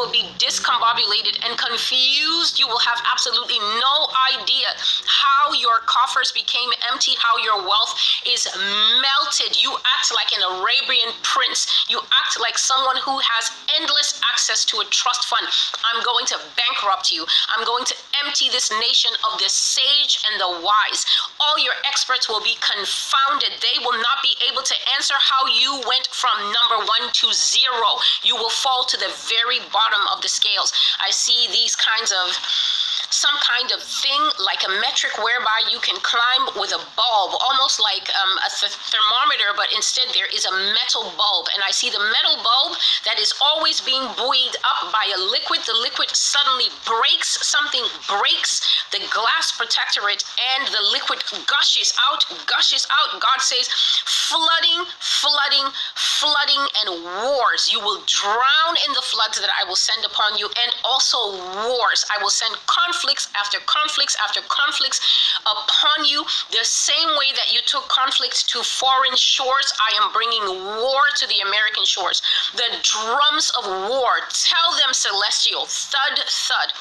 will be discombobulated and confused. You will have absolutely no idea how your coffers became empty, how your wealth is melted. You act like an Arabian prince. You act like someone who has endless access to a trust fund. I'm going to bankrupt you. I'm going to empty this nation of the sage and the wise. All your experts will be confounded. They will not be able to answer how you went from number 1 to 0. You will fall to the very bottom of the scales. I see these kinds of, some kind of thing like a metric whereby you can climb with a bulb, almost like a thermometer, but instead there is a metal bulb. And I see the metal bulb that is always being buoyed up by a liquid. The liquid suddenly breaks, something breaks the glass protectorate, and the liquid gushes out. God says, flooding, and wars. You will drown in the floods that I will send upon you, and also wars. I will send conflicts after conflicts upon you. The same way that you took conflicts to foreign shores, I am bringing war to the American shores. The drums of war, tell them, celestial, thud, thud.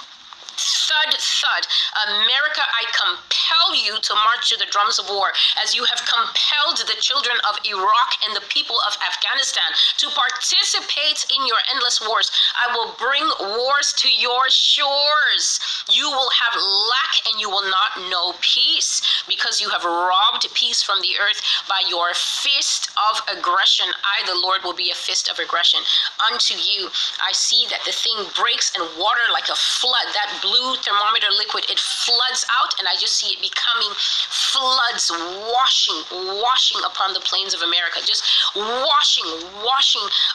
Thud, thud. America, I compel you to march to the drums of war, as you have compelled the children of Iraq and the people of Afghanistan to participate in your endless wars. I will bring wars to your shores. You will have lack and you will not know peace, because you have robbed peace from the earth by your fist of aggression. I, the Lord, will be a fist of aggression unto you. I see that the thing breaks, and water like a flood, that blue thermometer liquid, it floods out, and I just see it becoming floods, washing upon the plains of America, just washing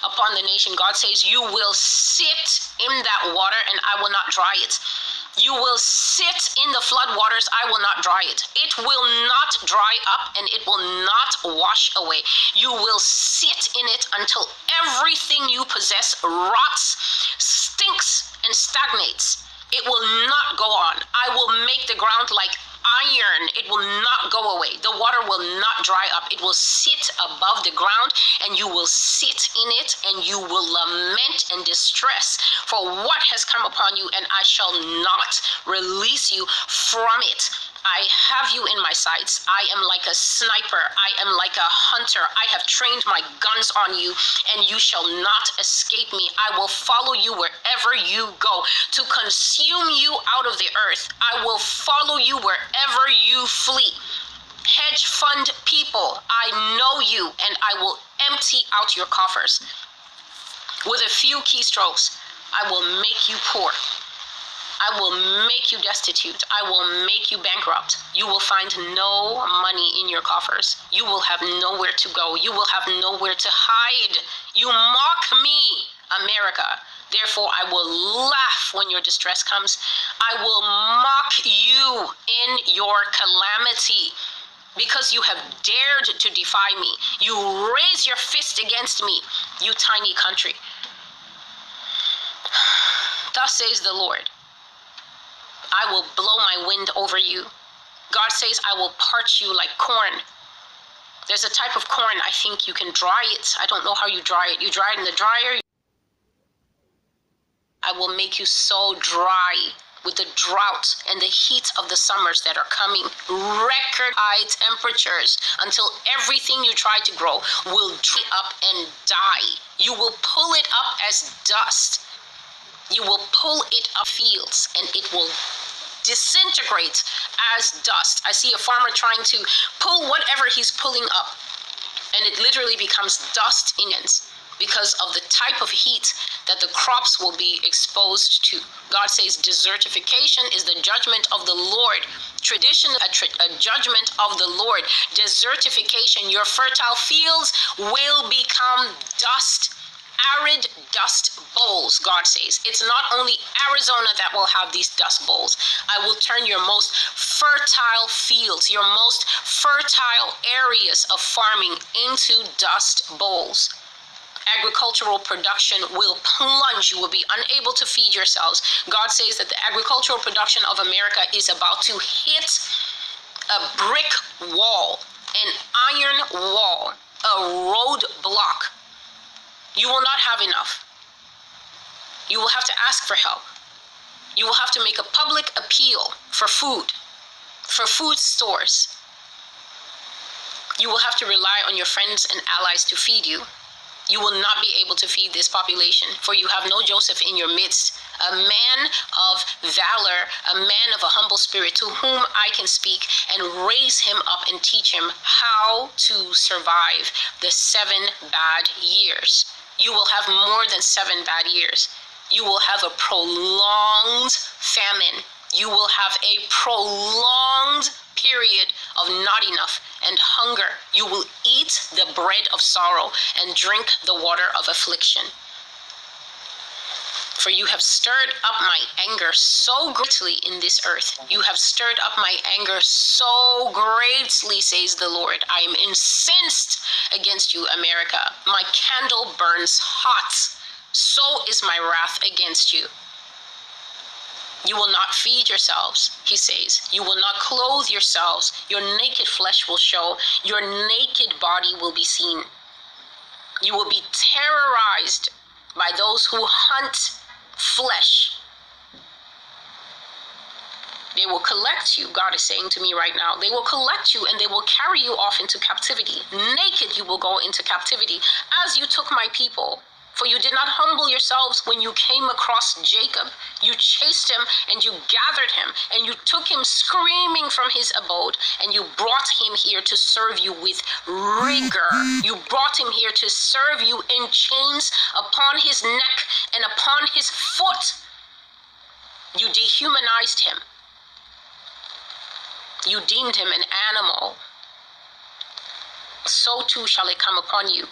upon the nation. God says, you will sit in that water and I will not dry it. You will sit in the flood waters, I will not dry it. It will not dry up and it will not wash away. You will sit in it until everything you possess rots, stinks, and stagnates. It will not go on. I will make the ground like iron. It will not go away. The water will not dry up. It will sit above the ground, and you will sit in it, and you will lament and distress for what has come upon you, and I shall not release you from it. I have you in my sights. I am like a sniper. I am like a hunter. I have trained my guns on you, and you shall not escape me. I will follow you wherever you go to consume you out of the earth. I will follow you wherever you flee. Hedge fund people, I know you, and I will empty out your coffers. With a few keystrokes, I will make you poor. I will make you destitute. I will make you bankrupt. You will find no money in your coffers. You will have nowhere to go. You will have nowhere to hide. You mock me, America. Therefore, I will laugh when your distress comes. I will mock you in your calamity, because you have dared to defy me. You raise your fist against me, you tiny country. Thus says the Lord, I will blow my wind over you. God says, I will parch you like corn. There's a type of corn, I think you can dry it. I don't know how you dry it. You dry it in the dryer. I will make you so dry with the drought and the heat of the summers that are coming. Record high temperatures until everything you try to grow will dry up and die. You will pull it up as dust. You will pull it up fields and it will disintegrate as dust. I see a farmer trying to pull whatever he's pulling up, and it literally becomes dust in ends because of the type of heat that the crops will be exposed to. God says desertification is the judgment of the Lord. Tradition, a judgment of the Lord. Desertification, your fertile fields will become dust. Arid dust bowls, God says. It's not only Arizona that will have these dust bowls. I will turn your most fertile fields, your most fertile areas of farming into dust bowls. Agricultural production will plunge. You will be unable to feed yourselves. God says that the agricultural production of America is about to hit a brick wall, an iron wall, a roadblock. You will not have enough. You will have to ask for help. You will have to make a public appeal for food stores. You will have to rely on your friends and allies to feed you. You will not be able to feed this population, for you have no Joseph in your midst, a man of valor, a man of a humble spirit, to whom I can speak and raise him up and teach him how to survive the 7 bad years. You will have more than 7 bad years. You will have a prolonged famine. You will have a prolonged period of not enough and hunger. You will eat the bread of sorrow and drink the water of affliction. For you have stirred up my anger so greatly in this earth. You have stirred up my anger so greatly, says the Lord. I am incensed against you, America. My candle burns hot. So is my wrath against you. You will not feed yourselves, he says. You will not clothe yourselves. Your naked flesh will show. Your naked body will be seen. You will be terrorized by those who hunt flesh. They will collect you, God is saying to me right now. They will collect you and they will carry you off into captivity. Naked you will go into captivity, as you took my people. For you did not humble yourselves when you came across Jacob. You chased him and you gathered him and you took him screaming from his abode and you brought him here to serve you with rigor. You brought him here to serve you in chains upon his neck and upon his foot. You dehumanized him. You deemed him an animal. So too shall it come upon you.